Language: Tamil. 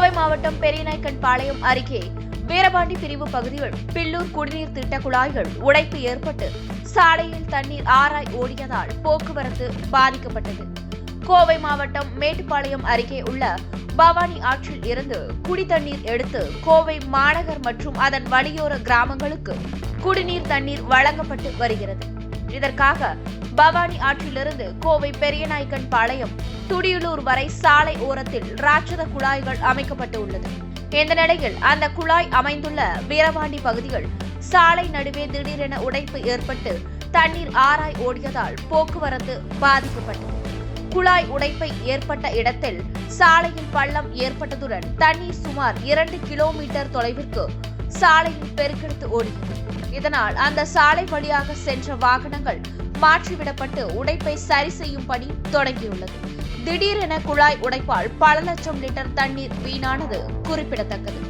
கோவை மாவட்டம் பெரியநாயக்கன்பாளையம் அருகே வீரபாண்டி பிரிவு பகுதியில் பில்லூர் குடிநீர் திட்ட குழாய்கள் உடைப்பு ஏற்பட்டு சாலையில் தண்ணீர் ஆறாய் ஓடியதால் போக்குவரத்து பாதிக்கப்பட்டது. கோவை மாவட்டம் மேட்டுப்பாளையம் அருகே உள்ள பவானி ஆற்றில் இருந்து குடிதண்ணீர் எடுத்து கோவை மாநகர் மற்றும் அதன் வழியோர கிராமங்களுக்கு குடிநீர் தண்ணீர் வழங்கப்பட்டு வருகிறது. இதற்காக பவானி ஆற்றிலிருந்து கோவை பெரியநாயக்கன்பாளையம் துடியலூர் வரை சாலை ஓரத்தில் ராட்சத குழாய்கள் அமைக்கப்பட்டு உள்ளது. இந்த நிலையில் அந்த குழாய் அமைந்துள்ள வீரபாண்டி பகுதிகள் சாலை நடுவே திடீரென உடைப்பு ஏற்பட்டு தண்ணீர் ஆறாய் ஓடியதால் போக்குவரத்து பாதிக்கப்பட்டது. குழாய் உடைப்பை ஏற்பட்ட இடத்தில் சாலையில் பள்ளம் ஏற்பட்டதுடன் தண்ணீர் சுமார் 2 கிலோமீட்டர் தொலைவிற்கு சாலையில் பெருக்கெடுத்து ஓடியது. இதனால் அந்த சாலை வழியாக சென்ற வாகனங்கள் மாற்றிவிடப்பட்டு உடைப்பை சரி செய்யும் பணி தொடங்கியுள்ளது. திடீரென குழாய் உடைப்பால் பல லட்சம் லிட்டர் தண்ணீர் வீணானது குறிப்பிடத்தக்கது.